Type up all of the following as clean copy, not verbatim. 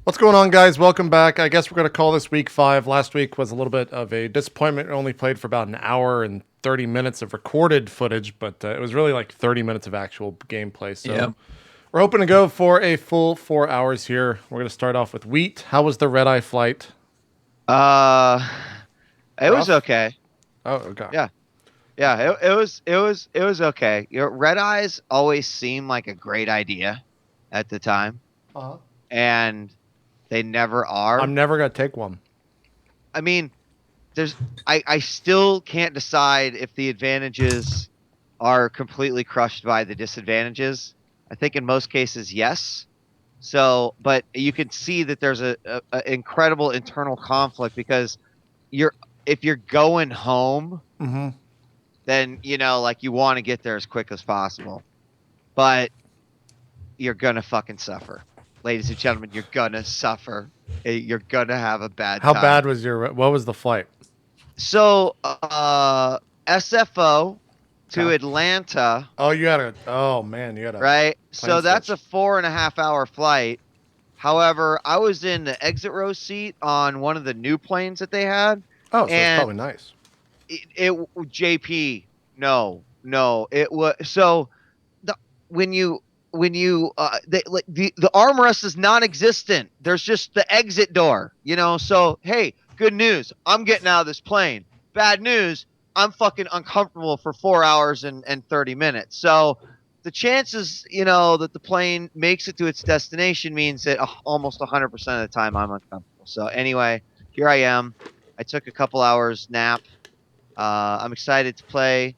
What's going on, guys? Welcome back. I guess we're going to call this week 5. Last week was a little bit of a disappointment. We only played for about an hour and 30 minutes of recorded footage, but it was really like 30 minutes of actual gameplay. So we're hoping to go for a full 4 hours here. We're going to start off with Wheat. How was the red-eye flight? It was okay. Oh, okay. Yeah, it was okay. Red eyes always seem like a great idea at the time, and they never are. I'm never going to take one. I mean, I still can't decide if the advantages are completely crushed by the disadvantages. I think in most cases, yes. So, but you can see that there's a incredible internal conflict because if you're going home, then like you want to get there as quick as possible, but you're gonna fucking suffer, ladies and gentlemen. You're gonna suffer. You're gonna have a bad time. How bad was what was the flight? So, SFO to Atlanta. Oh, you had a right. So that's a 4.5 hour flight. However, I was in the exit row seat on one of the new planes that they had. Oh, so it's probably nice. JP, no, it was so when you the armrest is non-existent. There's just the exit door, So hey, good news, I'm getting out of this plane. Bad news, I'm fucking uncomfortable for 4 hours and 30 minutes. So the chances, that the plane makes it to its destination means that almost 100% of the time I'm uncomfortable. So anyway, here I am. I took a couple hours nap. I'm excited to play.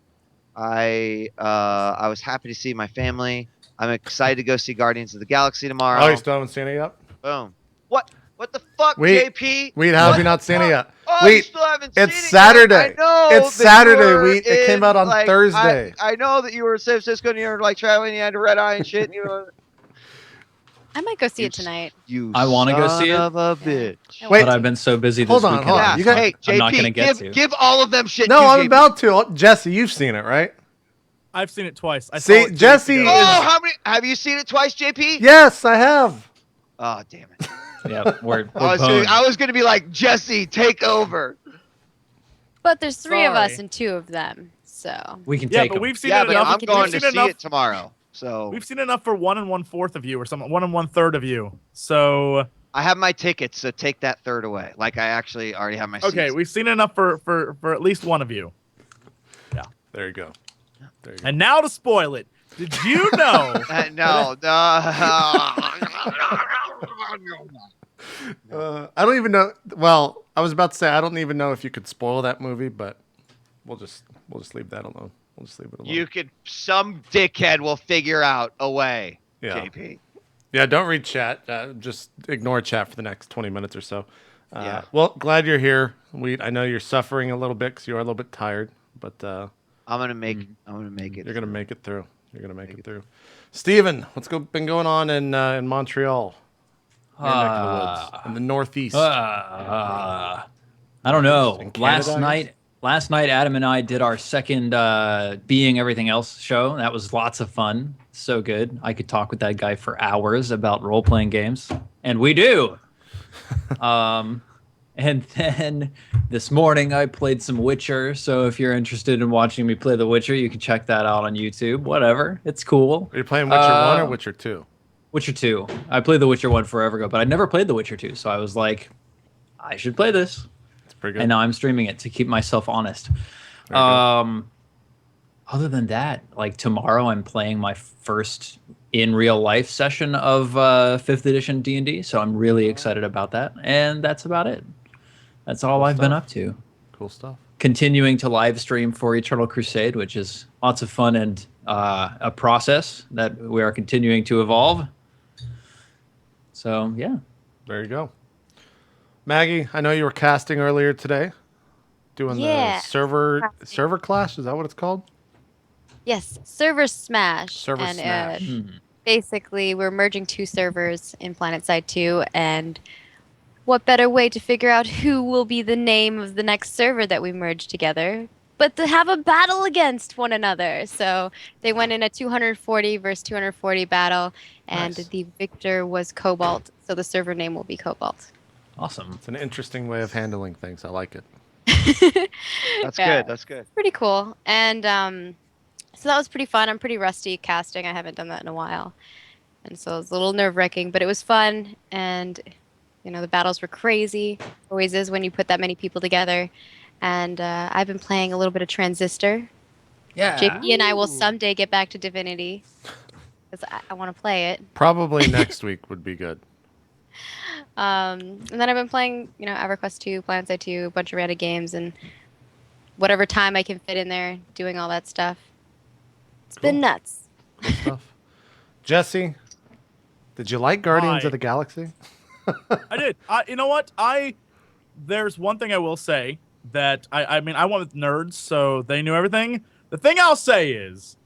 I was happy to see my family. I'm excited to go see Guardians of the Galaxy tomorrow. Oh, you still haven't seen it yet? Boom. What the fuck, JP? Wait, how have you not seen it yet? Oh, you still haven't seen it yet? Saturday. I know. It's Saturday. It came out on Thursday. I know that you were in San Francisco and you were like traveling. You had a red eye and shit. I might go see it tonight. I want to go see it. Son of a bitch. Wait, but I've been so busy this hold on. weekend. Yeah, hey, JP, I'm not gonna get to. Give all of them shit. No, I'm JP. about to. Jesse, you've seen it, right? I've seen it twice. I See, saw it 2 weeks Jesse ago. is- Oh, how many? Have you seen it twice, JP? Yes, I have. Oh, damn it. Yeah, we're I was gonna be like, Jesse, take over. But there's 3 of us Sorry. and 2 of them, so. we can Yeah, take but them. we've seen Yeah, it but enough. I'm going we've to seen see enough. it tomorrow. So We've seen enough for 1 1/4 of you, or something. 1 1/3 of you. So I have my tickets, so take that third away. Like I actually already have my. okay, seats. we've seen enough for at least one of you. Yeah. There you go. There you go. And now to spoil it. Did you know? No. I don't even know. Well, I was about to say I don't even know if you could spoil that movie, but we'll just leave that alone. We'll just leave it alone. You could. Some dickhead will figure out a way. Yeah. JP. Yeah, don't read chat. Just ignore chat for the next 20 minutes or so. Yeah. Well, glad you're here. I know you're suffering a little bit because you are a little bit tired, but I'm gonna make it. you're gonna make it through. You're gonna make it through. Steven, what's been going on in Montreal? Your neck of the woods, in the Northeast. I don't know. In Canada, I guess? Last night, Adam and I did our second Being Everything Else show. That was lots of fun. So good. I could talk with that guy for hours about role-playing games, and we do. And then this morning I played some Witcher. So if you're interested in watching me play The Witcher, you can check that out on YouTube. Whatever. It's cool. Are you playing Witcher 1 or Witcher 2? Witcher 2. I played The Witcher 1 forever ago, but I never played The Witcher 2. So I was like, I should play this. It's pretty good. And now I'm streaming it to keep myself honest. Very good. Other than that, like tomorrow I'm playing my first in real life session of 5th edition D&D. So I'm really excited about that. And that's about it. That's all I've been up to. Cool stuff. Continuing to live stream for Eternal Crusade, which is lots of fun and a process that we are continuing to evolve. So, yeah. There you go. Maggie, I know you were casting earlier today. Doing the server clash. Is that what it's called? Yes, server smash. Server and, smash. Basically, we're merging 2 servers in PlanetSide 2, and what better way to figure out who will be the name of the next server that we merge together but to have a battle against one another. So they went in a 240 versus 240 battle, and Nice. the victor was Cobalt. So the server name will be Cobalt. Awesome. It's an interesting way of handling things. I like it. That's Yeah. good. That's good. Pretty cool. And so that was pretty fun. I'm pretty rusty at casting. I haven't done that in a while. And so it was a little nerve-wracking, but it was fun. And, the battles were crazy. Always is when you put that many people together. And I've been playing a little bit of Transistor. Yeah. JP and I will someday get back to Divinity. Because I want to play it. Probably next week would be good. And then I've been playing, EverQuest 2, PlanetSide 2, a bunch of random games, and whatever time I can fit in there, doing all that stuff. It's been nuts. Good stuff. Jesse, did you like Guardians Hi. of the Galaxy? I did. You know what? There's one thing I will say that I mean I went with nerds, so they knew everything. The thing I'll say is,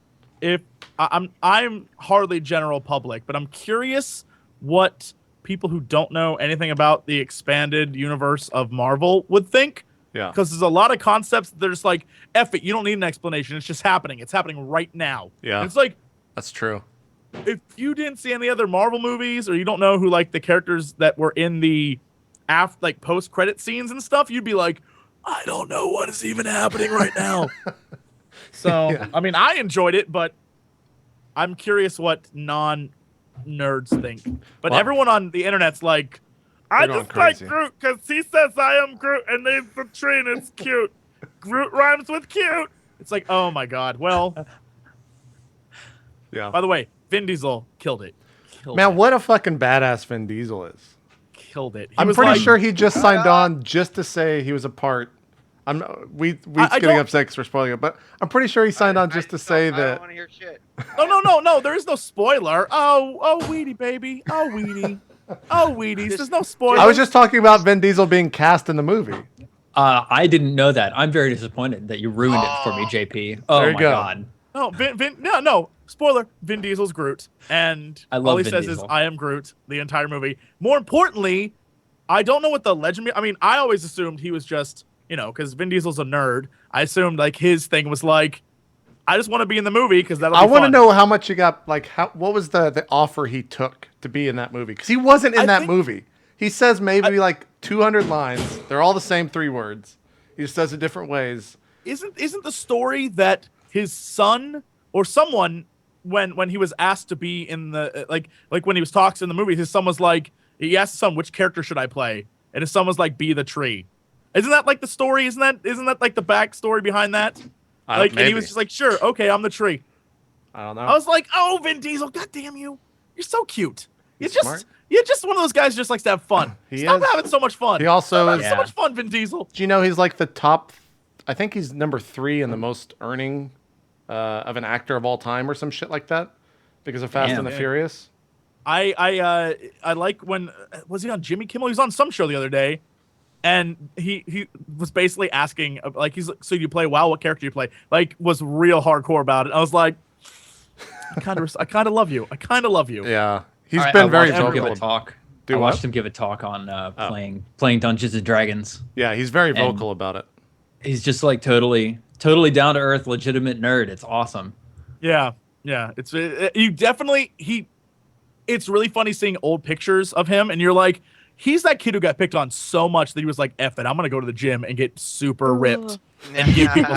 if I'm hardly general public, but I'm curious what people who don't know anything about the expanded universe of Marvel would think. Yeah. Because there's a lot of concepts that they're just like, F it, you don't need an explanation. It's just happening. It's happening right now. Yeah. And it's like, That's true. if you didn't see any other Marvel movies, or you don't know who like the characters that were in the post-credit scenes and stuff, you'd be like, I don't know what is even happening right now. So, Yeah. I mean, I enjoyed it, but I'm curious what non-nerds think. But Well, everyone on the internet's like, I They're going just like crazy. Groot because he says I am Groot and there's the tree and it's cute. Groot rhymes with cute. It's like, oh my god. Well, Yeah. by the way, Vin Diesel killed it. Killed Man, it. what a fucking badass Vin Diesel is. Killed it. He I'm was pretty like, sure he just signed on just to say he was a part. We I getting don't- upset because we're spoiling it, but I'm pretty sure he signed on just to say I that. don't want to hear shit. No. There is no spoiler. Oh, Wheatie, baby. Oh, Wheatie. Oh, Wheaties. There's no spoiler. I was just talking about Vin Diesel being cast in the movie. I didn't know that. I'm very disappointed that you ruined it for me, JP. Oh There you my go. god. No, no. Spoiler. Vin Diesel's Groot. And I love all he Vin says Diesel. is, I am Groot, the entire movie. More importantly, I don't know what the legend... I mean, I always assumed he was just, because Vin Diesel's a nerd. I assumed, like, his thing was like, I just want to be in the movie because that'll be I want to fun. know how much you got. Like, what was the offer he took to be in that movie? Because he wasn't in I that think- movie. He says maybe like 200 lines. They're all the same 3 words. He just does it different ways. Isn't the story that his son or someone, when he was asked to be in the like when he was talks in the movie, his son was like, he asked his son, which character should I play? And his son was like, be the tree. Isn't that like the story? Isn't that like the backstory behind that? And he was just like, sure, okay, I'm the tree. I don't know. I was like, oh, Vin Diesel, god damn you. You're so cute. He's You're smart. just one of those guys who just likes to have fun. He Stop is. having so much fun. He also Stop having is- so Yeah. much fun, Vin Diesel. Do you know he's like the top? I think he's number 3 in the most earning of an actor of all time, or some shit like that, because of Fast Damn. and the Yeah. Furious. I like when was he on Jimmy Kimmel? He was on some show the other day, and he was basically asking like so you play WoW? What character do you play? Like was real hardcore about it. I was like, I kind of love you. I kind of love you. Yeah, he's I been very watched him give vocal. a talk. Do I what? watched him give a talk on playing Dungeons and Dragons. Yeah, he's very vocal about it. He's just like totally down to earth, legitimate nerd. It's awesome. Yeah. It's you definitely It's really funny seeing old pictures of him, and you're like, he's that kid who got picked on so much that he was like, F it, I'm gonna go to the gym and get super ripped and give people.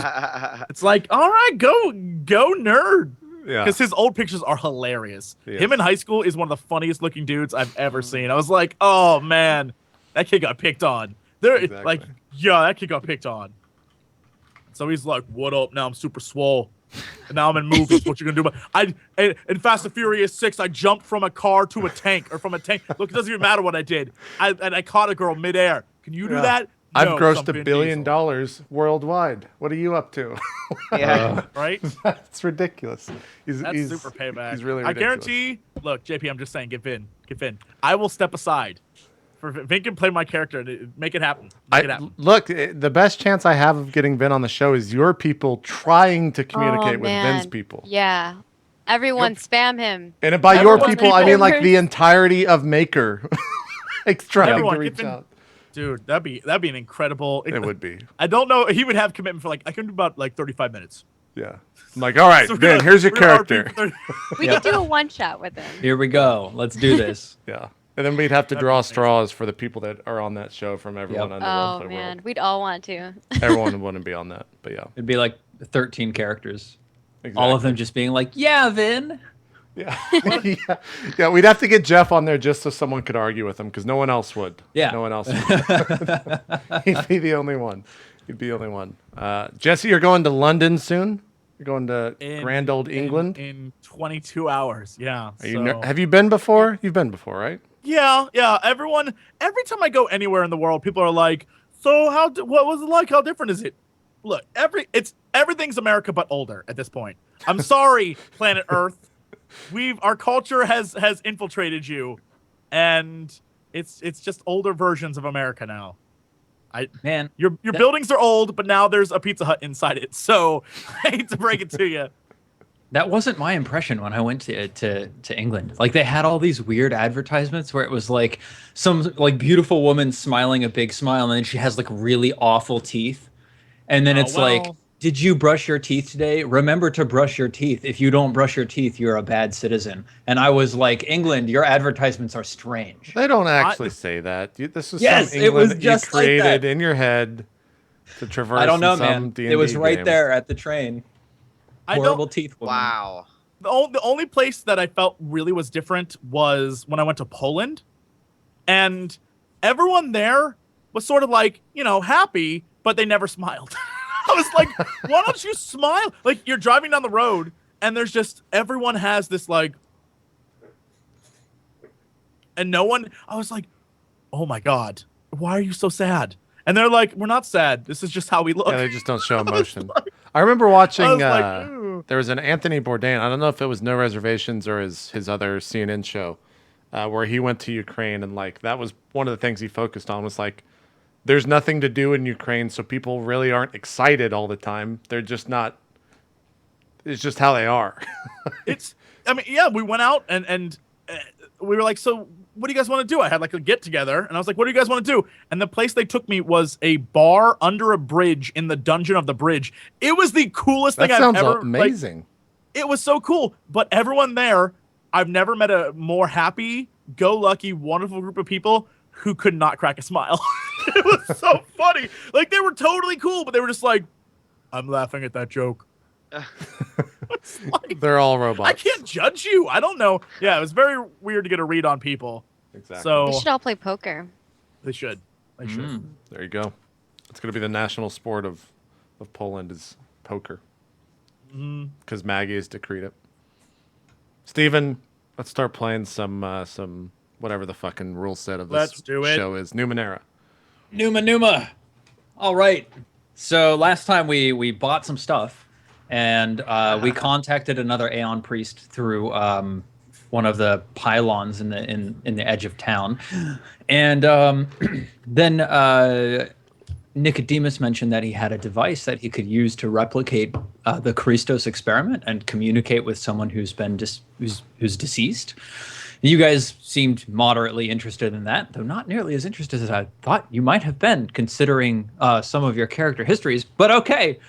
It's like, all right, go nerd. Yeah, Because his old pictures are hilarious. Yes. Him in high school is one of the funniest looking dudes I've ever seen. I was like, oh man, that kid got picked on. Exactly. Like, yeah, that kid got picked on. So he's like, what up? Now I'm super swole. And now I'm in movies. What you gonna do? In Fast and Furious 6, I jumped from a car to a tank, or from a tank. Look, it doesn't even matter what I did. I caught a girl midair. Can you do Yeah. that? I've No, grossed I'm $1 Vin billion Diesel. worldwide. What are you up to? Yeah. Right? That's ridiculous. He's Super payback. He's really I ridiculous. guarantee. Look, JP, I'm just saying, get Vin. I will step aside. For Vin can play my character and make it happen. Make it happen. Look, the best chance I have of getting Vin on the show is your people trying to communicate with Vin's man. people. Yeah. Everyone spam him. And by your Everyone people, I mean like people. the entirety of Maker. Like trying Everyone, to get reach Vin- out. Dude, that'd be an incredible. It would be. I don't know. He would have commitment for I can do about 35 minutes. Yeah. I'm like, all right, So Ben, here's your we're gonna RP character. for 30 We could do a one shot with him. Here we go. Let's do this. Yeah. And then we'd have to That'd draw be amazing. straws for the people that are on that show from everyone Yep. on the Oh RollPlay man, world. we'd all want to. Everyone wouldn't be on that, but yeah. It'd be like 13 characters. Exactly. All of them just being like, yeah, Vin. Yeah. Yeah. Yeah, we'd have to get Jeff on there just so someone could argue with him because no one else would. Yeah. No one else would. He'd be the only one. He'd be the only one. Jesse, you're going to London soon? You're going to grand old England? in 22 hours. Yeah. Are you so- have you been before? You've been before, right? Yeah. Every time I go anywhere in the world, people are like, "So what was it like? How different is it?" Look, everything's America but older at this point. I'm sorry, planet Earth. Our culture has infiltrated you, and it's just older versions of America now. Man, Your buildings are old, but now there's a Pizza Hut inside it. So I hate to break it to you. that wasn't my impression when I went to England. Like they had all these weird advertisements where it was like some like beautiful woman smiling a big smile, and then she has like really awful teeth. And then Oh, it's like, well. did you brush your teeth today? Remember to brush your teeth. If you don't brush your teeth, you're a bad citizen. And I was like, England, your advertisements are strange. They don't actually say that. This is Yes, some it England was that just you like created that. in your head to traverse I don't know, in some man. D&D It was right game. there at the train. I Horrible don't. teeth woman. Wow. The only place that I felt really was different was when I went to Poland, and everyone there was sort of like, happy, but they never smiled. I was like, why don't you smile? Like you're driving down the road and there's just everyone has this like, and no one. I was like, oh my god, why are you so sad? And they're like, we're not sad. This is just how we look. Yeah, they just don't show emotion. I remember watching. I was like, ooh. There was an Anthony Bourdain. I don't know if it was No Reservations or his other CNN show, where he went to Ukraine and like that was one of the things he focused on was like, there's nothing to do in Ukraine, so people really aren't excited all the time. They're just not. It's just how they are. We went out and we were like, so what do you guys want to do? I had like a get together and I was like, what do you guys want to do? And the place they took me was a bar under a bridge in the dungeon of the bridge. It was the coolest That thing sounds I've ever amazing. It was so cool. But everyone there, I've never met a more happy, go lucky, wonderful group of people who could not crack a smile. It was so funny. Like they were totally cool, but they were just like, I'm laughing at that joke. It's like, They're all robots. I can't judge you. I don't know. Yeah, it was very weird to get a read on people. Exactly. So We should all play poker. they should. They should. Mm. There you go. It's going to be the national sport of Poland is poker. Because Maggie has decreed it. Steven, let's start playing some whatever the fucking rule set of this Let's do it. show is. Numenera. Numa. All right. So last time we bought some stuff, and we contacted another Aeon priest through one of the pylons in the edge of town, and then Nicodemus mentioned that he had a device that he could use to replicate the Christos experiment and communicate with someone who's been who's deceased. You guys seemed moderately interested in that, though not nearly as interested as I thought you might have been, considering some of your character histories. But okay.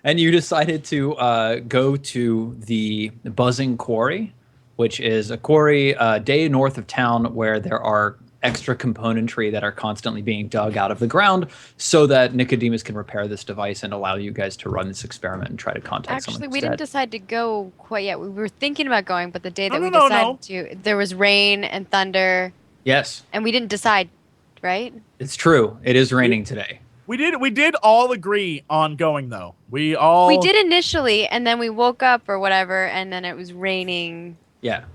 And you decided to go to the Buzzing Quarry, which is a quarry day north of town where there are extra componentry that are constantly being dug out of the ground so that Nicodemus can repair this device and allow you guys to run this experiment and try to contact someone Actually, who's we didn't dead. decide to go quite yet. We were thinking about going, but the day that No, we no, decided to, there was rain and thunder, Yes, and we didn't decide, right? it's true. It is raining today. We did all agree on going though. We all We did initially, and then we woke up or whatever, and then it was raining. Yeah.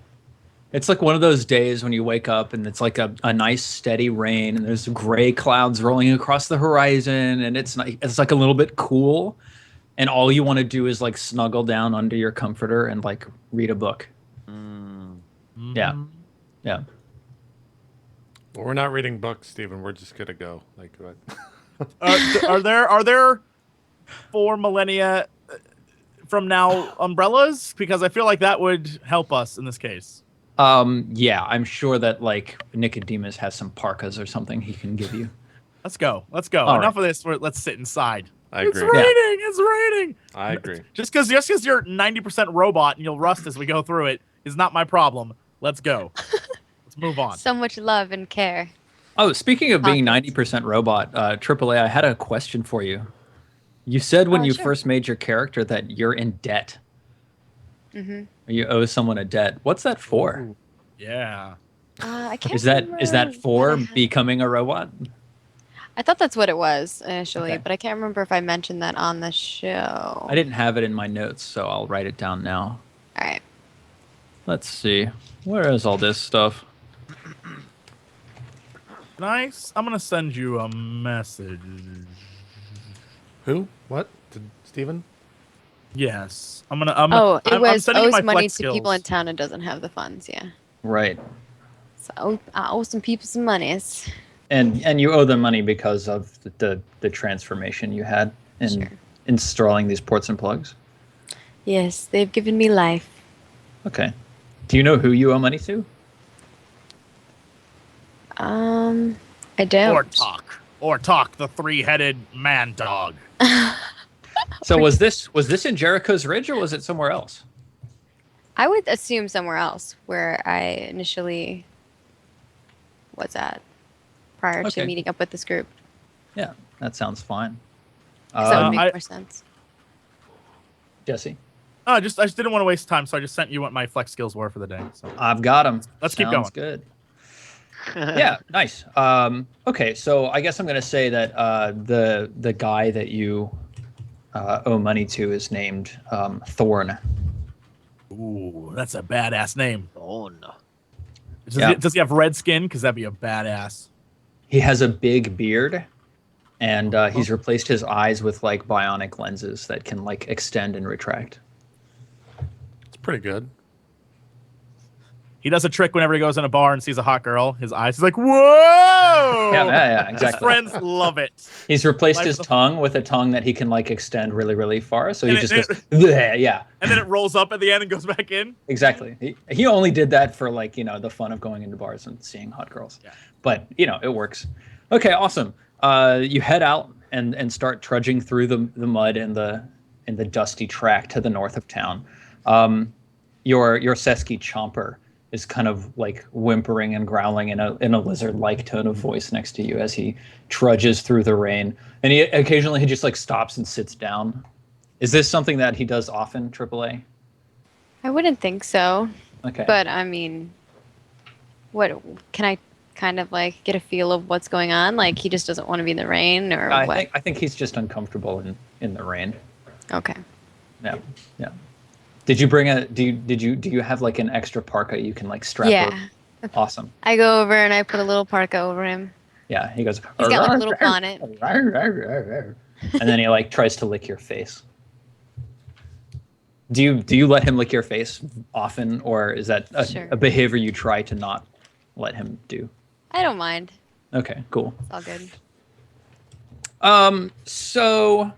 It's like one of those days when you wake up and it's like a nice steady rain and there's gray clouds rolling across the horizon and it's like a little bit cool and all you want to do is like snuggle down under your comforter and like read a book. Yeah. Yeah. Well, we're not reading books, Steven. We're just going to go. Like, what? Are there 4 millennia from now umbrellas? Because I feel like that would help us in this case. Yeah, I'm sure that like Nicodemus has some parkas or something he can give you. Let's go. Let's go. All Enough right. of this. Let's sit inside. I It's agree. raining. It's raining. I agree. Just because you're 90% robot and you'll rust as we go through it is not my problem. Let's go. Let's move on. So much love and care. Oh, speaking of being Pockets. 90% robot, AAA, I had a question for you. You said when you Sure. first made your character that you're in debt. Mm-hmm. Or you owe someone a debt. What's that for? Yeah. I can't Is that remember for what I had. becoming a robot? I thought that's what it was initially, Okay. but I can't remember if I mentioned that on the show. I didn't have it in my notes, so I'll write it down now. All right. Let's see. Where is all this stuff? Nice. I'm gonna send you a message. Who? What? Did Steven? Yes. I'm It I'm was sending you owes my money flex to people in skills. town and doesn't have the funds. Yeah. Right. So I owe some people some monies. And you owe them money because of the transformation you had in Sure. installing these ports and plugs. Yes, they've given me life. Okay. Do you know who you owe money to? I don't. Or talk, the three-headed man dog. So was this in Jericho's Ridge or was it somewhere else? I would assume somewhere else where I initially was at prior Okay. to meeting up with this group. Yeah, that sounds fine. 'Cause that would make I- more sense. Jesse, Oh, I just didn't want to waste time, so I just sent you what my flex skills were for the day. So I've got them. Let's keep Sounds going. Good. Yeah, nice. Okay, so I guess I'm gonna say that the guy that you owe money to is named Thorn. Ooh, that's a badass name. Oh no. Does he have red skin? Because that'd be a badass. He has a big beard, and he's replaced his eyes with like bionic lenses that can like extend and retract. It's pretty good. He does a trick whenever he goes in a bar and sees a hot girl. His eyes, he's like, whoa! Yeah, His exactly. friends love it. He's replaced Like his the- tongue with a tongue that he can like extend really, really far. So he And just it- goes, "Bleh," yeah, And then it rolls up at the end and goes back in. exactly. He only did that for like, the fun of going into bars and seeing hot girls. Yeah. But, it works. Okay, awesome. You head out and start trudging through the mud and the dusty track to the north of town. Your Sesky Chomper is kind of like whimpering and growling in a lizard-like tone of voice next to you as he trudges through the rain. And he occasionally just like stops and sits down. Is this something that he does often, AAA? I wouldn't think so, Okay. but I mean, what can I kind of like get a feel of what's going on? Like he just doesn't want to be in the rain, or what? I think he's just uncomfortable in the rain. Okay. Yeah. Yeah. Did you bring do you have like an extra parka you can like strap Yeah. over? Awesome. I go over and I put a little parka over him. Yeah, he goes. He's got like a little bonnet. And then he like tries to lick your face. Do you let him lick your face often, or is that Sure. a behavior you try to not let him do? I don't mind. Okay, cool. It's all good. So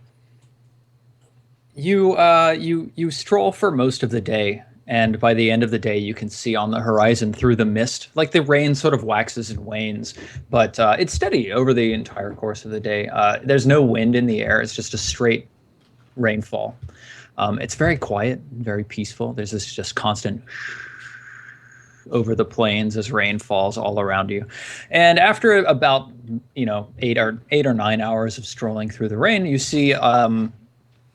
you stroll for most of the day, and by the end of the day, you can see on the horizon through the mist, like the rain sort of waxes and wanes, but it's steady over the entire course of the day. There's no wind in the air; it's just a straight rainfall. It's very quiet, very peaceful. There's this just constant over the plains as rain falls all around you. And after about 8 or 9 hours of strolling through the rain, you see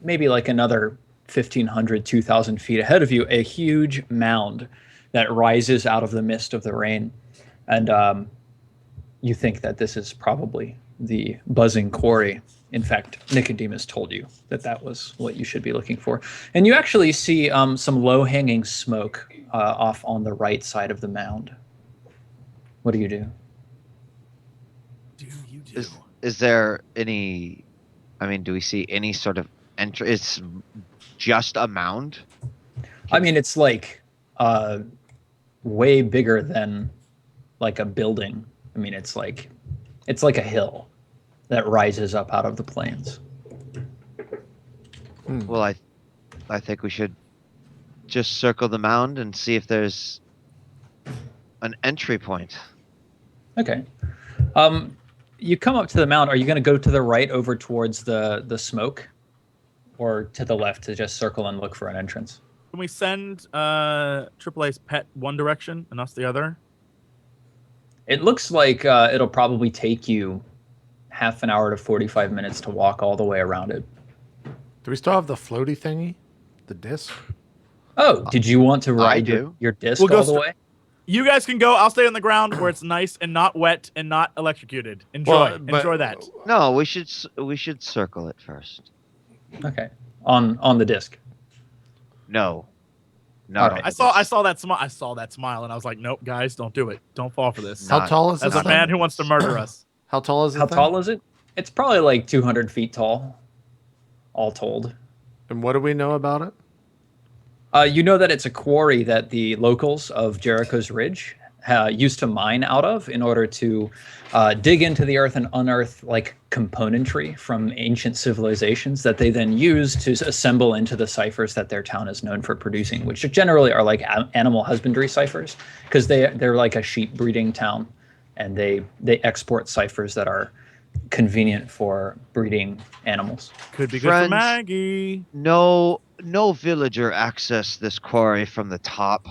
maybe like another 1,500, 2,000 feet ahead of you, a huge mound that rises out of the mist of the rain. And you think that this is probably the buzzing quarry. In fact, Nicodemus told you that was what you should be looking for. And you actually see some low-hanging smoke off on the right side of the mound. What do you do? Is there any? I mean, do we see any sort of entry? It's just a mound. I mean, it's like way bigger than like a building. I mean, it's like a hill that rises up out of the plains. Well, I think we should just circle the mound and see if there's an entry point. Okay. You come up to the mound. Are you going to go to the right over towards the smoke, or to the left to just circle and look for an entrance? Can we send AAA's pet one direction and us the other? It looks like it'll probably take you half an hour to 45 minutes to walk all the way around it. Do we still have the floaty thingy? The disc? Oh, did you want to ride do. your disc We'll go all the way? You guys can go. I'll stay on the ground where it's nice and not wet and not electrocuted. Enjoy. Enjoy that. No, we should circle it first. Okay. On the disc. No. All right. I saw that smile. I saw that smile, and I was like, "Nope, guys, don't do it. Don't fall for this." How tall is As this a man thing? who wants to murder us. How tall is it? How tall is it? It's probably like 200 feet tall, all told. And what do we know about it? You know that it's a quarry that the locals of Jericho's Ridge used to mine out of in order to dig into the earth and unearth like componentry from ancient civilizations that they then use to assemble into the ciphers that their town is known for producing, which generally are like animal husbandry ciphers, because they're like a sheep breeding town, and they export ciphers that are convenient for breeding animals. Could be good for Friends. Maggie. No villager accessed this quarry from the top.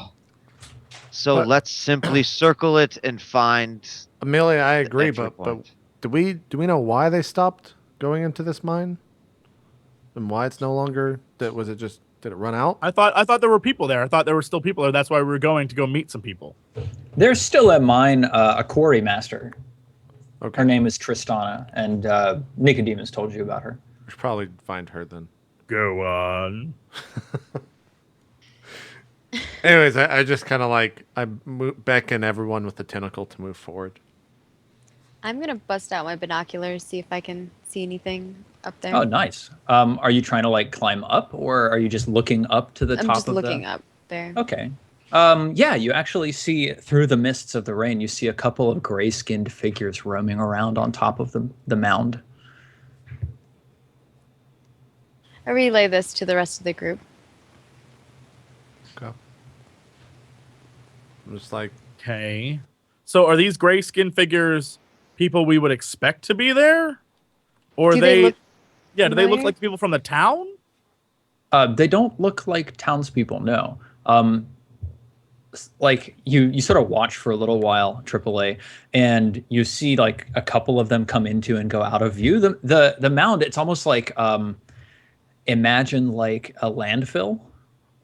So But- let's simply circle it and find Amelia, I the agree, entry but point. do we know why they stopped going into this mine? And why it's no longer did it run out? I thought there were people there. I thought there were still people there. That's why we were going to go meet some people. There's still a mine, a quarry master. Okay. Her name is Tristana, and Nicodemus told you about her. We should probably find her then. Go on. Anyways, I just kind of like beckon everyone with the tentacle to move forward. I'm gonna bust out my binoculars, see if I can see anything up there. Oh, nice. Are you trying to like climb up, or are you just looking up to the I'm top just of looking up there. Okay. Yeah, you actually see through the mists of the rain, you see a couple of gray-skinned figures roaming around on top of the mound. I relay this to the rest of the group. Okay. I'm just like, Okay. So are these gray skin figures people we would expect to be there? Or Do they look do they look familiar? like people from the town? They don't look like townspeople, no. Like you sort of watch for a little while, AAA, and you see like a couple of them come into and go out of view. The mound, it's almost like imagine like a landfill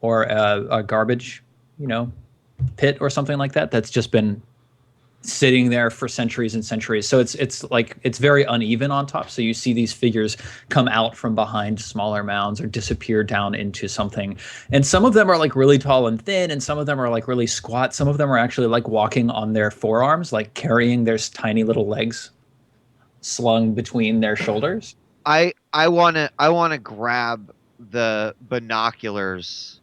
or a garbage, pit or something like that that's just been sitting there for centuries and centuries. So it's like it's very uneven on top. So you see these figures come out from behind smaller mounds or disappear down into something. And some of them are like really tall and thin, and some of them are like really squat. Some of them are actually like walking on their forearms, like carrying their tiny little legs slung between their shoulders. I wanna grab the binoculars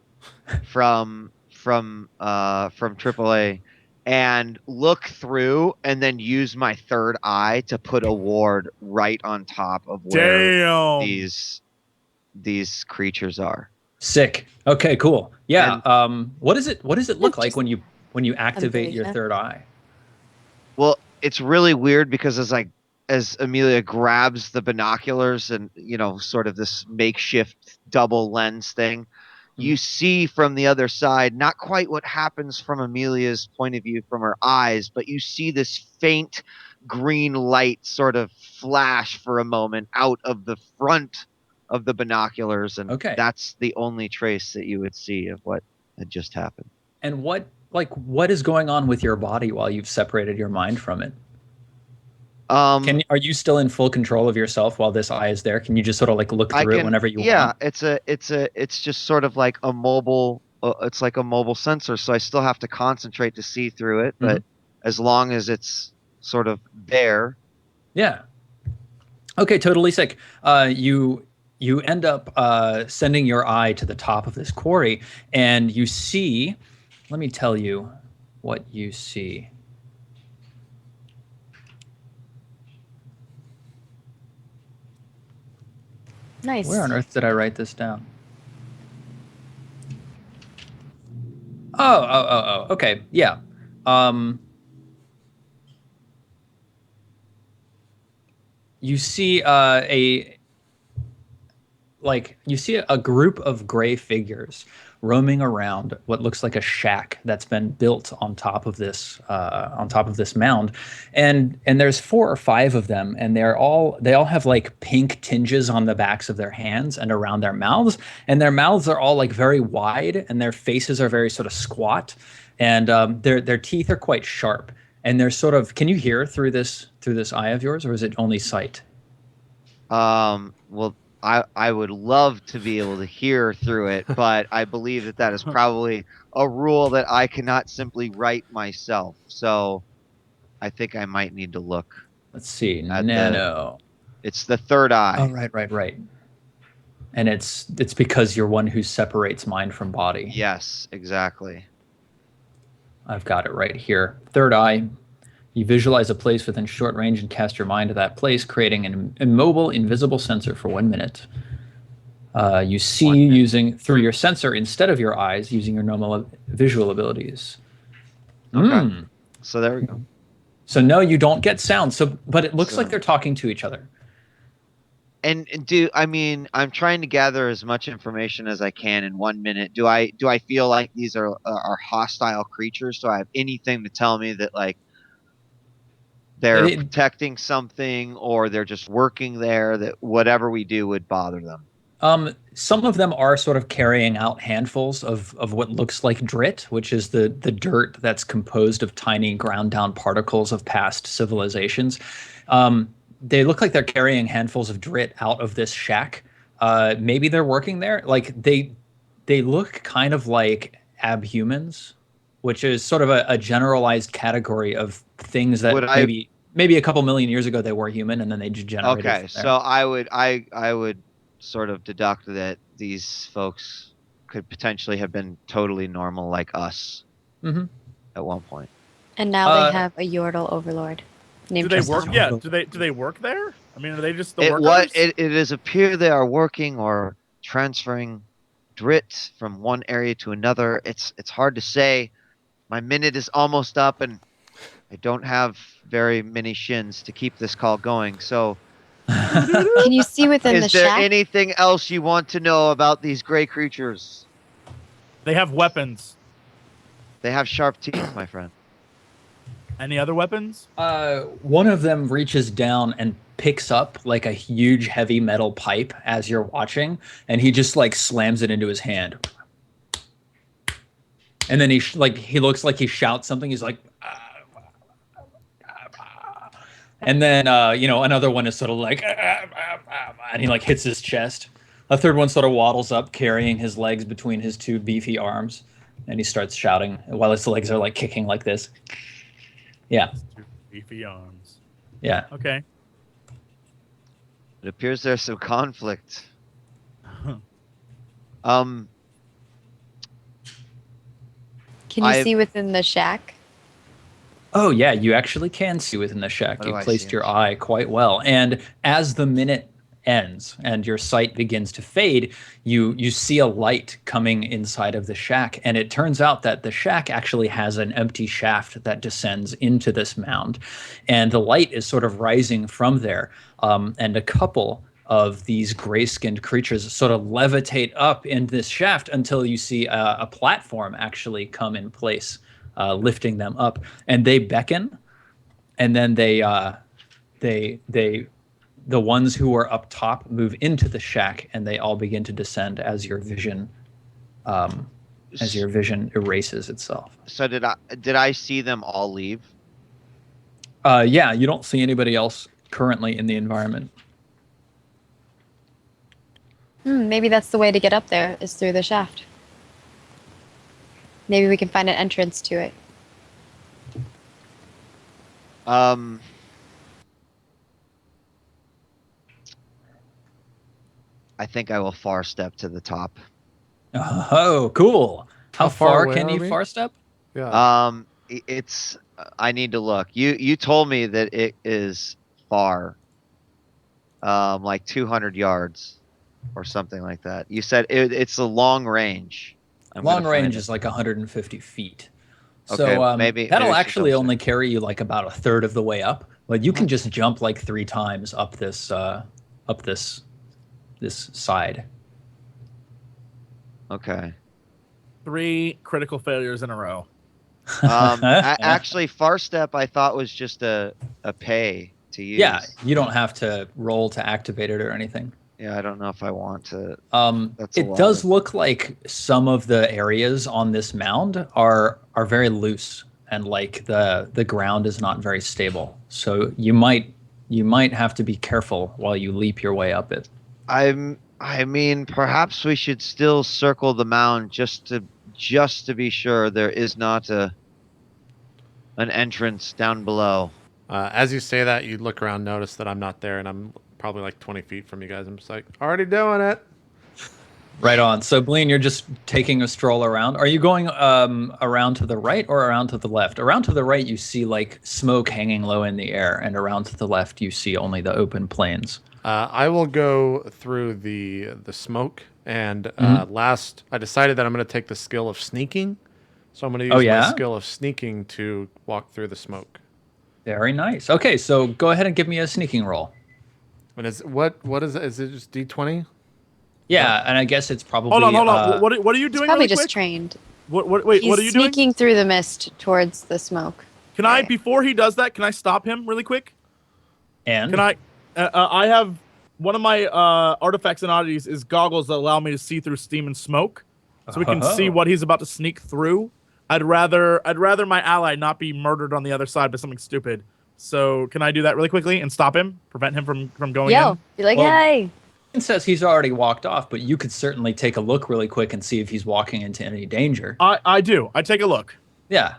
from AAA and look through, and then use my third eye to put a ward right on top of where Damn. these creatures are. Sick. Okay, cool. Yeah. What does it look It's like just when you activate your amnesia. third eye? Well, it's really weird because as Amelia grabs the binoculars and sort of this makeshift double lens thing, you see from the other side not quite what happens from Amelia's point of view from her eyes, but you see this faint green light sort of flash for a moment out of the front of the binoculars, and Okay. that's the only trace that you would see of what had just happened. And what is going on with your body while you've separated your mind from it? Are you still in full control of yourself while this eye is there? Can you just sort of like look through it whenever you want? It's just sort of like a mobile. It's like a mobile sensor, so I still have to concentrate to see through it. But as long as it's sort of there, Yeah. Okay, totally sick. You end up sending your eye to the top of this quarry, and you see. Let me tell you what you see. Nice. Where on earth did I write this down? Oh. Okay, yeah. You see you see a group of gray figures roaming around what looks like a shack that's been built on top of this mound, and there's 4 or 5 of them, and they all have like pink tinges on the backs of their hands and around their mouths, and their mouths are all like very wide, and their faces are very sort of squat, and their teeth are quite sharp, and they're sort of. Can you hear through this eye of yours, or is it only sight? Well, I would love to be able to hear through it, but I believe that is probably a rule that I cannot simply write myself. So I think I might need to look. Let's see. At Nano. It's the third eye. Oh, right. And it's because you're one who separates mind from body. Yes, exactly. I've got it right here. Third eye. You visualize a place within short range and cast your mind to that place, creating an immobile, invisible sensor for 1 minute. You see using through your sensor instead of your eyes, using your normal visual abilities. Okay. So there we go. So no, you don't get sound. But it looks like they're talking to each other. And I'm trying to gather as much information as I can in 1 minute. Do I feel like these are hostile creatures? Do I have anything to tell me that like they're protecting something, or they're just working there, that whatever we do would bother them? Some of them are sort of carrying out handfuls of what looks like drit, which is the dirt that's composed of tiny ground down particles of past civilizations. They look like they're carrying handfuls of drit out of this shack. Maybe they're working there. Like they look kind of like abhumans, which is sort of a generalized category of things that maybe a couple million years ago they were human and then they degenerated. Okay, so I would sort of deduct that these folks could potentially have been totally normal like us at one point. And now they have a Yordle overlord named Do they work? Tristana. Yeah. Do they work there? I mean, are they just the workers? It is appear they are working or transferring drit from one area to another. It's hard to say. My minute is almost up, and I don't have very many shins to keep this call going. So, Can you see within the is there shack? anything else you want to know about these gray creatures? They have weapons. They have sharp teeth, my friend. Any other weapons? One of them reaches down and picks up like a huge heavy metal pipe as you're watching, and he just like slams it into his hand. And then he looks like he shouts something. He's like, and then another one is sort of like, and he like hits his chest. A third one sort of waddles up, carrying his legs between his 2 beefy arms, and he starts shouting while his legs are like kicking like this. Yeah. 2 beefy arms. Yeah. Okay. It appears there's some conflict. Can you see within the shack? Oh, yeah, you actually can see within the shack. You placed your eye quite well. And as the minute ends and your sight begins to fade, you see a light coming inside of the shack. And it turns out that the shack actually has an empty shaft that descends into this mound. And the light is sort of rising from there. And a couple of these gray-skinned creatures sort of levitate up in this shaft until you see a platform actually come in place, lifting them up. And they beckon, and then the ones who are up top move into the shack, and they all begin to descend as your vision erases itself. So did I see them all leave? Yeah, you don't see anybody else currently in the environment. Maybe that's the way to get up there, is through the shaft. Maybe we can find an entrance to it. I think I will far step to the top. Oh, cool. How far can you far step? Yeah. It's I need to look. You told me that it is far. Like 200 yards or something like that. You said it's a long range. Long range is like 150 feet. So Okay, maybe that'll she actually jumps only carry you like about a third of the way up, but you can just jump like 3 times up this side. Okay. 3 critical failures in a row. Actually, Far Step I thought was just a pay to use. Yeah, you don't have to roll to activate it or anything. Yeah, I don't know if I want to. That's a It lot does of- look like some of the areas on this mound are very loose and like the ground is not very stable. So you might have to be careful while you leap your way up it. I mean, perhaps we should still circle the mound just to be sure there is not an entrance down below. As you say that, you look around, notice that I'm not there, and I'm probably like 20 feet from you guys. I'm just like, already doing it. Right on. So, Bleen, you're just taking a stroll around. Are you going around to the right or around to the left? Around to the right, you see like smoke hanging low in the air, and around to the left, you see only the open plains. I will go through the smoke, and last I decided that I'm going to take the skill of sneaking, so I'm going to use my skill of sneaking to walk through the smoke. Very nice. Okay, so go ahead and give me a sneaking roll. And what is it? Is it just D20? Yeah, and I guess it's probably. Hold on. What are you doing? Probably really just quick? trained. Wait, He's what are you doing? sneaking through the mist towards the smoke. Can I, before he does that, can I stop him really quick? And Can I? I have one of my artifacts and oddities is goggles that allow me to see through steam and smoke, so we can see what he's about to sneak through. I'd rather my ally not be murdered on the other side by something stupid. So can I do that really quickly and stop him, prevent him from going in? Be like, Well, hey. It says he's already walked off, but you could certainly take a look really quick and see if he's walking into any danger. I do. I take a look. Yeah.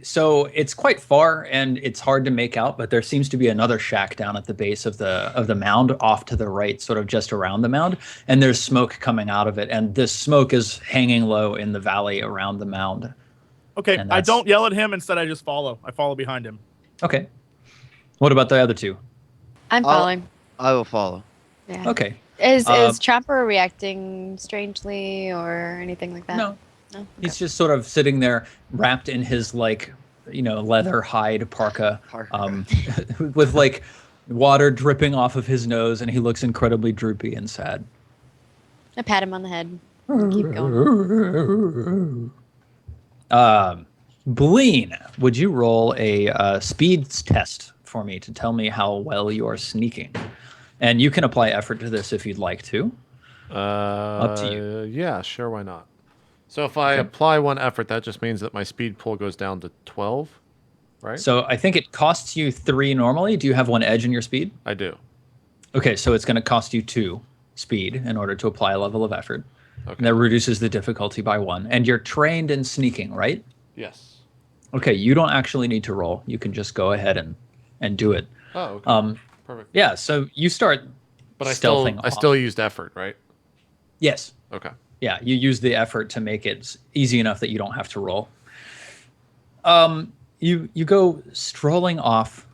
So it's quite far and it's hard to make out, but there seems to be another shack down at the base of the mound off to the right, sort of just around the mound, and there's smoke coming out of it, and this smoke is hanging low in the valley around the mound. Okay, And I don't yell at him. Instead, I just follow. I follow behind him. Okay. What about the other two? I'm following. I will follow. Yeah. Okay. Is Trapper reacting strangely or anything like that? No. No. He's just sort of sitting there wrapped in his leather hide parka, with like water dripping off of his nose, and he looks incredibly droopy and sad. I pat him on the head. Keep going. Bleen, would you roll a speed test for me to tell me how well you are sneaking? And you can apply effort to this if you'd like to. Up to you. Yeah, sure, why not? So if I apply 1 effort, that just means that my speed pool goes down to 12, right? So I think it costs you 3 normally. Do you have 1 edge in your speed? I do. Okay, so it's going to cost you 2 speed in order to apply a level of effort. Okay. And that reduces the difficulty by 1. And you're trained in sneaking, right? Yes. Okay, you don't actually need to roll. You can just go ahead and do it. Oh, okay. Perfect. Yeah, so you start But I stealthing still used effort, right? Yes. Okay. Yeah, you use the effort to make it easy enough that you don't have to roll. You go strolling off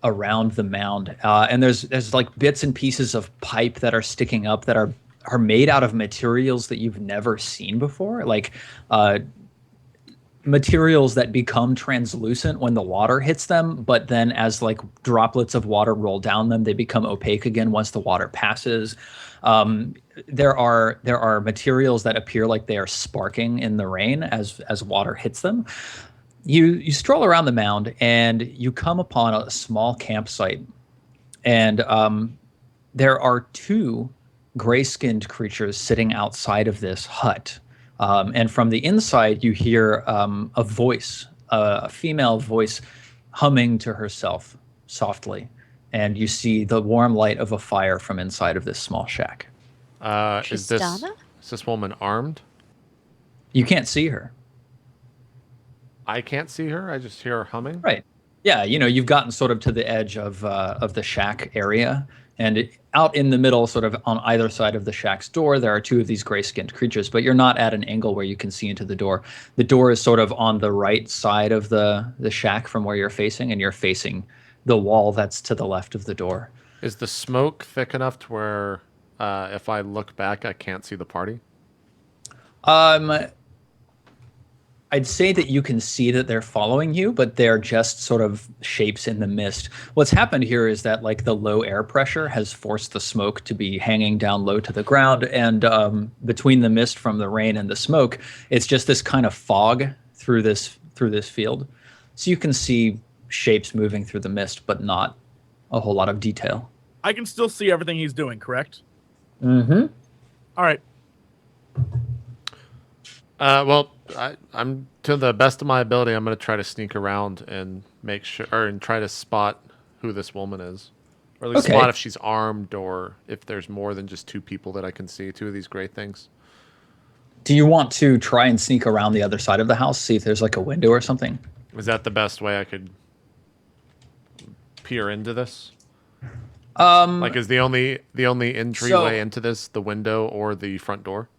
around the mound, and there's like bits and pieces of pipe that are sticking up that are made out of materials that you've never seen before, like materials that become translucent when the water hits them, but then as like droplets of water roll down them, they become opaque again once the water passes. There are materials that appear like they are sparking in the rain as water hits them. You stroll around the mound and you come upon a small campsite, and there are 2 gray-skinned creatures sitting outside of this hut. And from the inside, you hear a voice, a female voice, humming to herself softly. And you see the warm light of a fire from inside of this small shack. Is Tristana? this woman armed? You can't see her. I can't see her. I just hear her humming. Right. Yeah, you've gotten sort of to the edge of the shack area. And out in the middle, sort of on either side of the shack's door, there are 2 of these gray-skinned creatures, but you're not at an angle where you can see into the door. The door is sort of on the right side of the shack from where you're facing, and you're facing the wall that's to the left of the door. Is the smoke thick enough to where if I look back, I can't see the party? I'd say that you can see that they're following you, but they're just sort of shapes in the mist. What's happened here is that like the low air pressure has forced the smoke to be hanging down low to the ground, and between the mist from the rain and the smoke, it's just this kind of fog through this field. So you can see shapes moving through the mist, but not a whole lot of detail. I can still see everything he's doing, correct? Mm-hmm. All right. Well, I'm to the best of my ability. I'm going to try to sneak around and make sure, and try to spot who this woman is, or at least Okay. spot if she's armed or if there's more than just two people that I can see. Two of these great things. Do you want to try and sneak around the other side of the house, see if there's like a window or something? Is that the best way I could peer into this? Like, is the only entryway into this the window or the front door?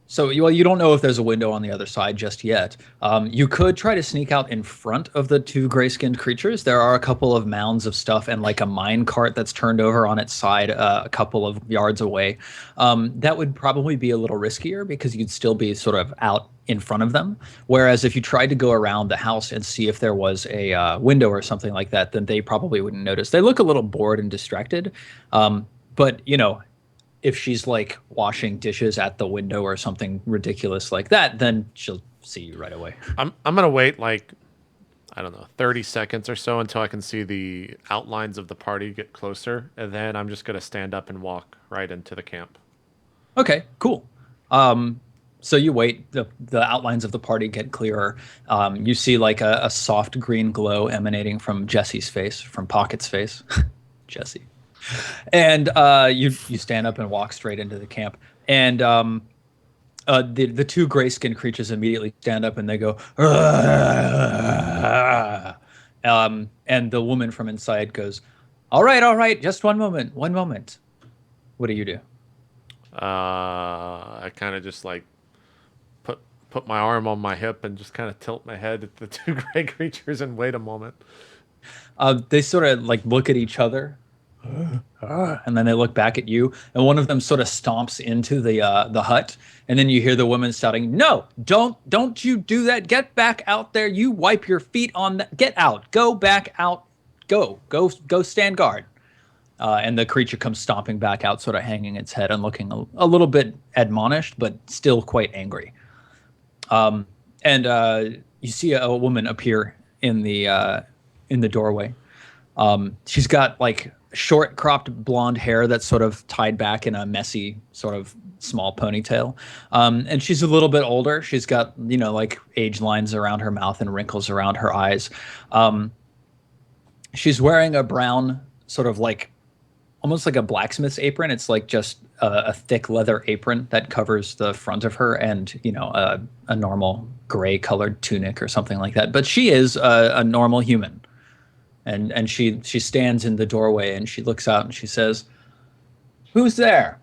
So, well, you don't know if there's a window on the other side just yet. You could try to sneak out in front of the two gray-skinned creatures. There are a couple of mounds of stuff and like a mine cart that's turned over on its side a couple of yards away. That would probably be a little riskier because you'd still be sort of out in front of them. Whereas if you tried to go around the house and see if there was a window or something like that, then they probably wouldn't notice. They look a little bored and distracted. But, you know, if she's like washing dishes at the window or something ridiculous like that, then she'll see you right away. I'm gonna wait like, I don't know, 30 seconds or so until I can see the outlines of the party get closer, and then I'm just gonna stand up and walk right into the camp. Okay, cool. So you wait, the outlines of the party get clearer. You see like a soft green glow emanating from Jesse's face, from Pocket's face. Jesse. And you stand up and walk straight into the camp. And the two gray-skinned creatures immediately stand up and they go, and the woman from inside goes, all right, just one moment. What do you do? I kind of just like put my arm on my hip and just kind of tilt my head at the two gray creatures and wait a moment. They sort of like look at each other. And then they look back at you, and one of them sort of stomps into the hut, and then you hear the woman shouting, "No, don't you do that! Get back out there! You wipe your feet on that! Get out! Go back out! Go stand guard!" And the creature comes stomping back out, sort of hanging its head and looking a little bit admonished, but still quite angry. And you see a woman appear in the doorway. She's got like short cropped blonde hair that's sort of tied back in a messy sort of small ponytail. And she's a little bit older. She's got, you know, like age lines around her mouth and wrinkles around her eyes. She's wearing a brown sort of like almost like a blacksmith's apron. It's like just a thick leather apron that covers the front of her, and, you know, a normal gray colored tunic or something like that. But she is a normal human. And she stands in the doorway and she looks out and she says, "Who's there?"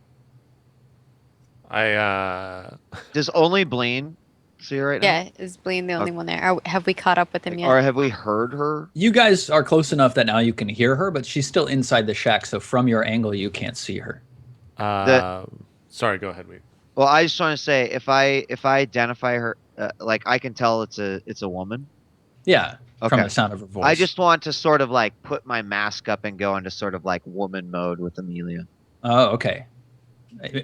Does only Blaine see her right now? Yeah, is Blaine the only one there? Have we caught up with him yet? Or have we heard her? You guys are close enough that now you can hear her, but she's still inside the shack, so from your angle you can't see her. Sorry, go ahead, Wheat. Well, I just want to say, if I identify her, like I can tell it's a woman. Yeah, from Okay. the sound of her voice. I just want to sort of like put my mask up and go into sort of like woman mode with Amelia. Oh, okay.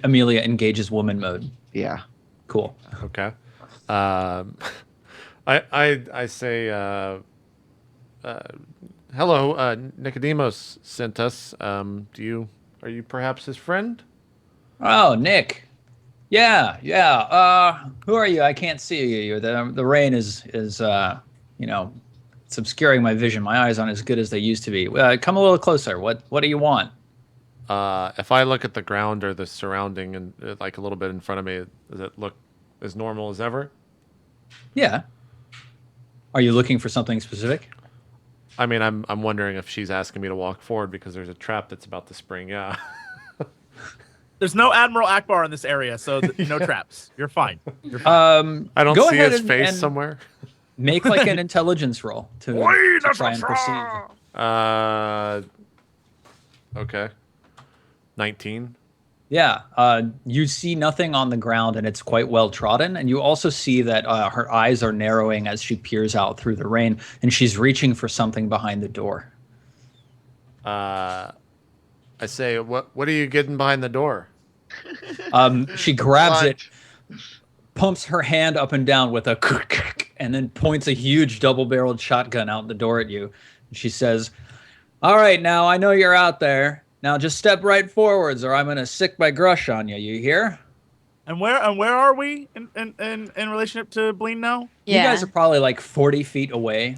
Amelia engages woman mode. Yeah. Cool. Okay. I say, hello, Nicodemus sent us. Are you perhaps his friend? Oh, Nick. Yeah. Who are you? I can't see you. The rain is you know, it's obscuring my vision. My eyes aren't as good as they used to be. Come a little closer. What do you want? If I look at the ground or the surrounding and like a little bit in front of me, does it look as normal as ever? Yeah. Are you looking for something specific? I mean, I'm wondering if she's asking me to walk forward because there's a trap that's about to spring. Yeah. There's no Admiral Akbar in this area, so no traps. You're fine. You're fine. I don't go see ahead his and- face and somewhere. Make like an intelligence roll to try and perceive. Okay. 19. Yeah, you see nothing on the ground, and it's quite well trodden. And you also see that her eyes are narrowing as she peers out through the rain, and she's reaching for something behind the door. I say, what are you getting behind the door? She grabs it, Blunt. pumps her hand up and down with a and then points a huge double-barreled shotgun out the door at you. She says, "All right, now I know you're out there. Now just step right forwards, or I'm gonna sick my grush on you. You hear?" And where are we in relationship to Bleen now? Yeah. You guys are probably like 40 feet away.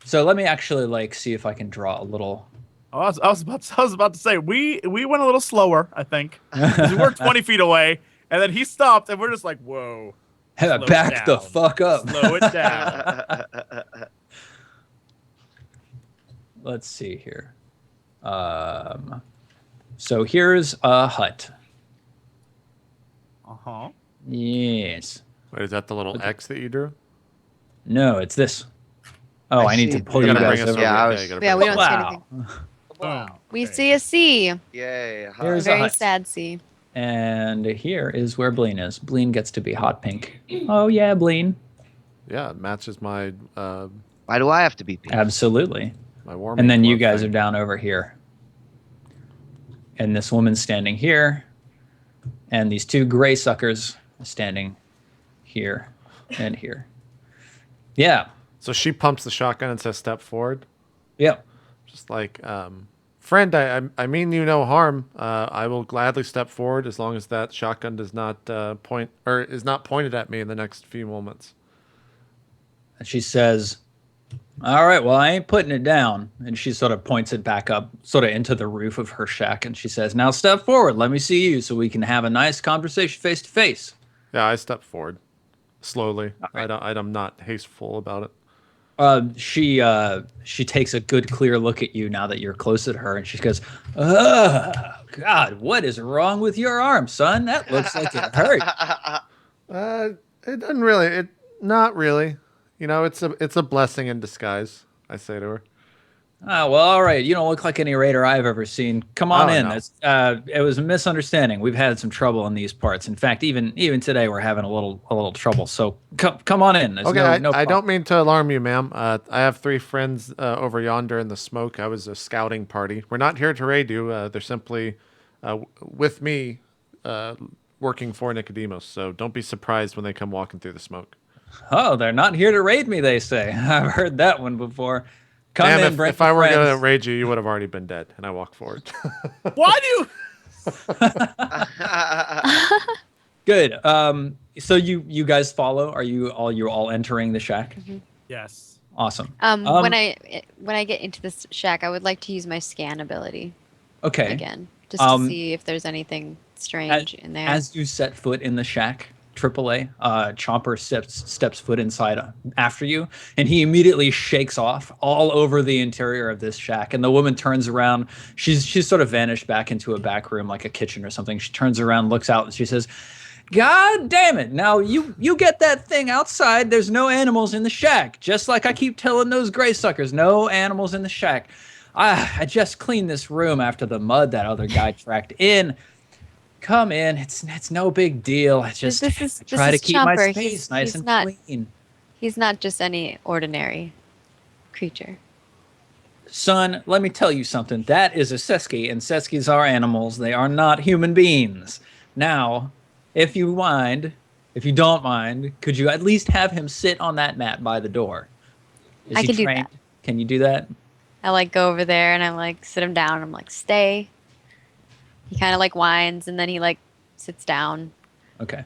So let me actually like see if I can draw a little. Oh, I was about to say we went a little slower, I think. 'Cause we were 20 feet away, and then he stopped, and we're just like, whoa. Slow it Back the down. fuck up. Slow it down. Let's see here. So here's a hut. Uh-huh. Yes. Wait, is that the little X that you drew? No, it's this. Oh, I need see to it. pull You you gotta bring guys us over. Yeah, I over. was- you gotta Yeah, bring we us don't see over. anything. Boom. We Okay. see a sea. Yay. Hi. Here's A a very hut. sad sea. And here is where Bleen is. Bleen gets to be hot pink. Oh yeah, Bleen. Yeah, it matches my Why do I have to be pink? Absolutely. my warm. And then you guys are down over here. And this woman's standing here. And these two gray suckers are standing here and here. Yeah. So she pumps the shotgun and says, "Step forward." Yep. Just like, friend, I mean you no harm. I will gladly step forward as long as that shotgun does not point or is not pointed at me in the next few moments. And she says, "All right, well, I ain't putting it down." And she sort of points it back up, sort of into the roof of her shack. And she says, "Now step forward. Let me see you so we can have a nice conversation face to face." Yeah, I step forward slowly. right. I'm not hasteful about it. She takes a good clear look at you now that you're close to her, and she goes, "Oh God, what is wrong with your arm, son? That looks like it hurt." It doesn't really. It not really. You know, it's a blessing in disguise. I say to her. "Oh, well, all right. You don't look like any raider I've ever seen. Come on Oh, in. no. It was a misunderstanding. We've had some trouble in these parts. In fact, even today we're having a little trouble. So come on in. There's Okay, no I problem." don't mean to alarm you, ma'am. I have 3 friends over yonder in the smoke. I was a scouting party. We're not here to raid you. They're simply with me working for Nicodemus. So don't be surprised when they come walking through the smoke. "Oh, they're not here to raid me," they say. I've heard that one before. Come Ma'am, in, bring if I were friends. going to raid you, you would have already been dead. And I walk forward. Why do you Good. So you guys follow? Are you all entering the shack? Yes. Awesome. When I get into this shack, I would like to use my scan ability Okay. again, just to see if there's anything strange in there. As you set foot in the shack, AAA, Chomper steps foot inside after you, and he immediately shakes off all over the interior of this shack. And the woman turns around. She's sort of vanished back into a back room, like a kitchen or something. She turns around, looks out, and she says, "God damn it. Now you get that thing outside. There's no animals in the shack. Just like I keep telling those gray suckers, no animals in the shack. I just cleaned this room after the mud that other guy tracked in. Come in. It's no big deal. I just try to keep my Chomper. space nice and clean." He's not just any ordinary creature. "Son, let me tell you something. That is a Seski, and Seskis are animals. They are not human beings. Now, if you don't mind, could you at least have him sit on that mat by the door?" Is I he can do trained? that. Can you do that? I like go over there and I like sit him down. I'm like, stay. He kind of like whines and then he like sits down. Okay.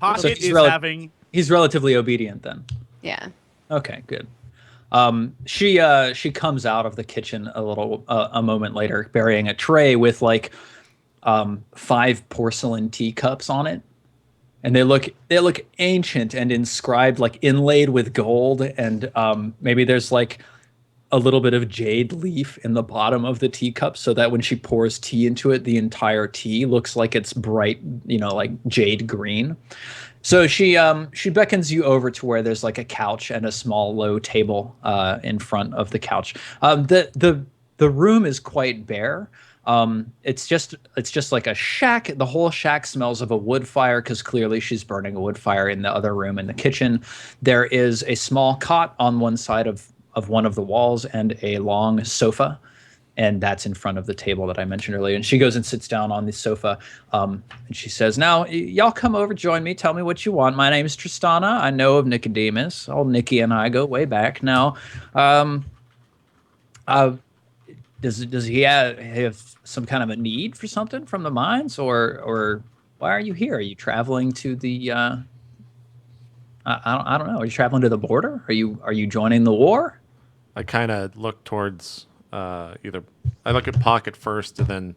Pocket he's is rel- having He's relatively obedient then. Yeah. Okay, good. She comes out of the kitchen a moment later, carrying a tray with like 5 porcelain teacups on it, and they look ancient and inscribed, like inlaid with gold, and maybe there's like a little bit of jade leaf in the bottom of the teacup, so that when she pours tea into it, the entire tea looks like it's bright, like jade green. So she beckons you over to where there's like a couch and a small low table in front of the couch. The room is quite bare, It's just like a shack. The whole shack smells of a wood fire because clearly she's burning a wood fire in the other room in the kitchen. There is a small cot on one side of one of the walls and a long sofa, and that's in front of the table that I mentioned earlier. And she goes and sits down on the sofa, and she says, "Now, y'all come over, join me. Tell me what you want. My name is Tristana. I know of Nicodemus. Old Nicky and I go way back. Now, uh, does he have some kind of a need for something from the mines, or why are you here? Are you traveling to the I don't know. Are you traveling to the border? Are you joining the war?" I kind of look towards either. I look at Pocket first, and then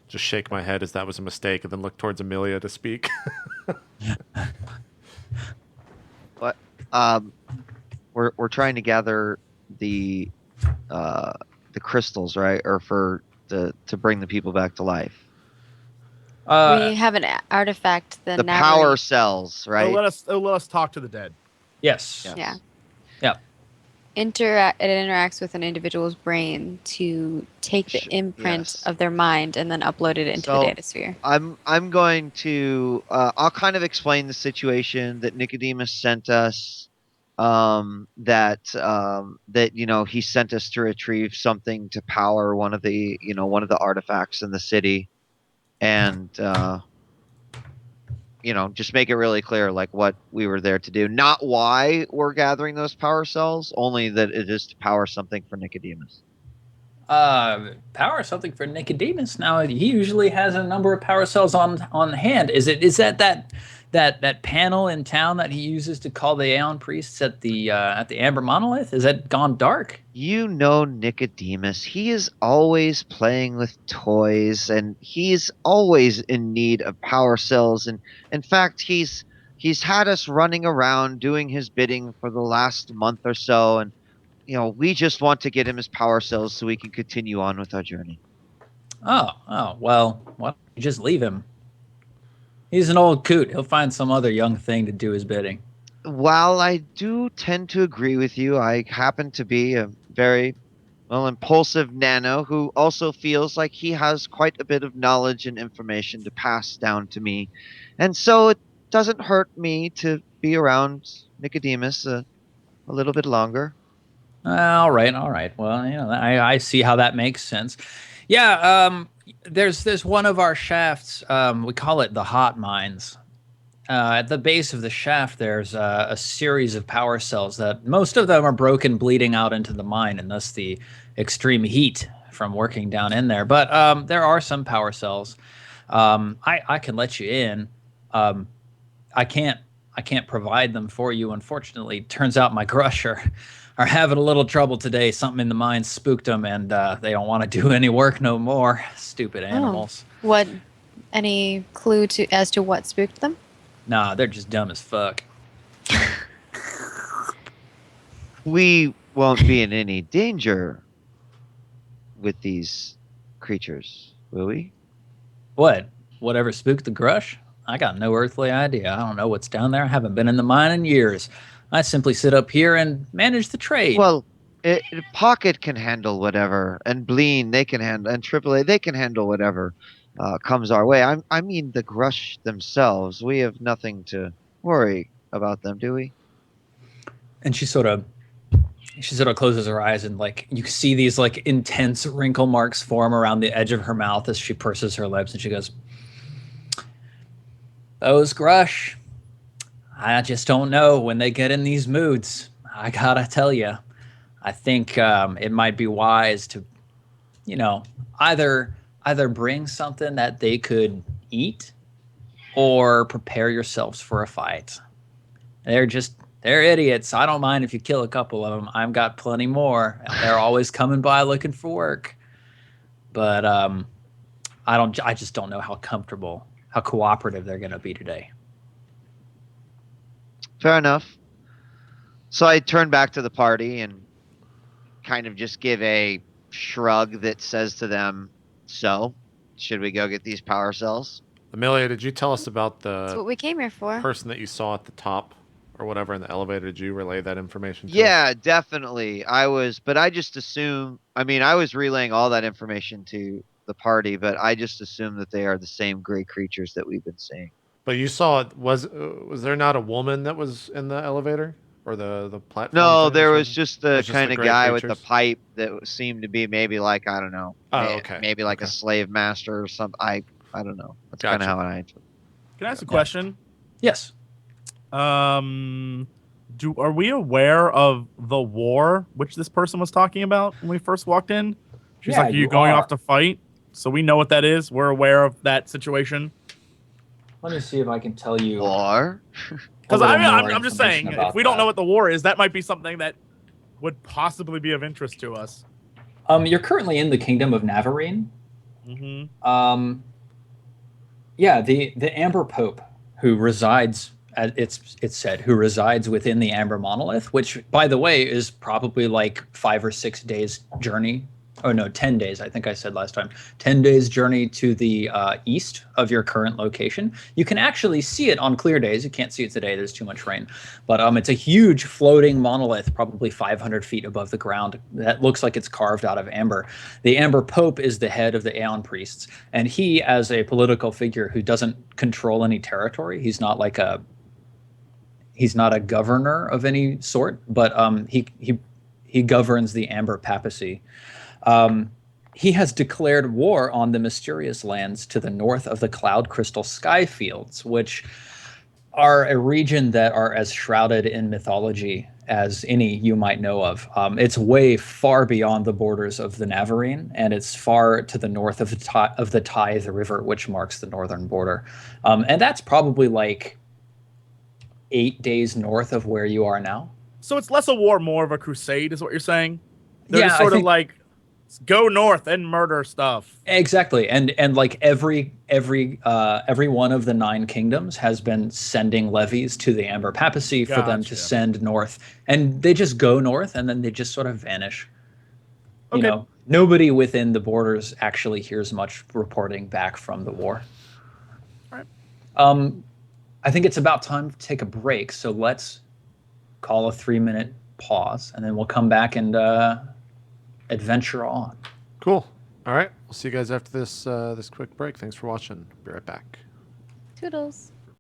just shake my head as that was a mistake, and then look towards Amelia to speak. What? We're trying to gather the crystals, right? Or to bring the people back to life. We have an artifact. The power cells, right? It'll let us talk to the dead. Yes. Yeah. Yeah. It interacts with an individual's brain to take the imprint of their mind and then upload it into the data sphere. I'm going to I'll kind of explain the situation that Nicodemus sent us. That he sent us to retrieve something to power one of the artifacts in the city, and just make it really clear like what we were there to do, not why we're gathering those power cells, only that it is to power something for Nicodemus. Power something for Nicodemus. Now he usually has a number of power cells on hand. Is that panel in town that he uses to call the Aeon priests at the Amber Monolith? Is that gone dark? You know Nicodemus. He is always playing with toys, and he's always in need of power cells. And in fact, he's had us running around doing his bidding for the last month or so, and we just want to get him his power cells so we can continue on with our journey. Oh, well, why don't you just leave him? He's an old coot. He'll find some other young thing to do his bidding. While I do tend to agree with you, I happen to be a very, impulsive nano who also feels like he has quite a bit of knowledge and information to pass down to me. And so it doesn't hurt me to be around Nicodemus a little bit longer. All right. Well, I see how that makes sense. Yeah. There's one of our shafts. We call it the hot mines. At the base of the shaft, there's a series of power cells that most of them are broken, bleeding out into the mine, and thus the extreme heat from working down in there. But there are some power cells. I can let you in. I can't provide them for you, unfortunately. Turns out my Grusher are having a little trouble today. Something in the mine spooked them, and they don't want to do any work no more. Stupid animals. What? Any clue as to what spooked them? Nah, they're just dumb as fuck. We won't be in any danger with these creatures, will we? What? Whatever spooked the Grush? I got no earthly idea. I don't know what's down there. I haven't been in the mine in years. I simply sit up here and manage the trade. Well, Pocket can handle whatever, and Bleen they can handle, and AAA they can handle whatever comes our way. I mean the Grush themselves. We have nothing to worry about them, do we? And she sort of closes her eyes, and like you see these like intense wrinkle marks form around the edge of her mouth as she purses her lips, and she goes, "Those Grush, I just don't know when they get in these moods. I gotta tell you, I think it might be wise to, either bring something that they could eat, or prepare yourselves for a fight. They're idiots. I don't mind if you kill a couple of them. I've got plenty more. They're always coming by looking for work. But I just don't know how cooperative they're going to be today." Fair enough. So I turn back to the party and kind of just give a shrug that says to them, "So, should we go get these power cells?" Amelia, did you tell us about That's the what we came here for. person that you saw at the top or whatever in the elevator? Did you relay that information to us? Yeah, definitely. But I just assumed, I was relaying all that information to the party, but I just assume that they are the same gray creatures that we've been seeing. But you saw it was there not a woman that was in the elevator or the platform? No, thing or there was something? just the It's just kind the of gray guy with the creatures? pipe that seemed to be maybe like, I don't know, Oh, okay. maybe like a Okay. slave master or something. I don't know. That's kind of Gotcha. how I took it. Can I ask a question? Yes. Are we aware of the war which this person was talking about when we first walked in? She's Yeah, like, "Are you you going are. off to fight?" So we know what that is. We're aware of that situation. Let me see if I can tell you. Or Because little I'm more just saying, information if we about don't know that. what the war is, that might be something that would possibly be of interest to us. You're currently in the Kingdom of Navarine. Mm-hmm. Yeah, the Amber Pope, who resides, it's said, who resides within the Amber Monolith, which, by the way, is probably like 5 or 6 days journey. Oh no, 10 days. I think I said last time. 10 days journey to the east of your current location. You can actually see it on clear days. You can't see it today. There's too much rain. But it's a huge floating monolith, probably 500 feet above the ground. That looks like it's carved out of amber. The Amber Pope is the head of the Aeon Priests, and he, as a political figure who doesn't control any territory, he's not a governor of any sort, but he governs the Amber Papacy. He has declared war on the mysterious lands to the north of the Cloud Crystal Sky Fields, which are a region that are as shrouded in mythology as any you might know of. It's way far beyond the borders of the Navarine, and it's far to the north of the Tithe River, which marks the northern border. And that's probably like 8 days north of where you are now. So it's less a war, more of a crusade, is what you're saying? They're Yeah, just I sort of think- like, go north and murder stuff. Exactly, and like every one of the 9 kingdoms has been sending levies to the Amber Papacy for them to Gotcha. send north, and they just go north and then they just sort of vanish. You Okay. know, nobody within the borders actually hears much reporting back from the war. All right. I think it's about time to take a break, so let's call a 3-minute pause, and then we'll come back and adventure on. Cool. All right. We'll see you guys after this quick break. Thanks for watching. Be right back. Toodles.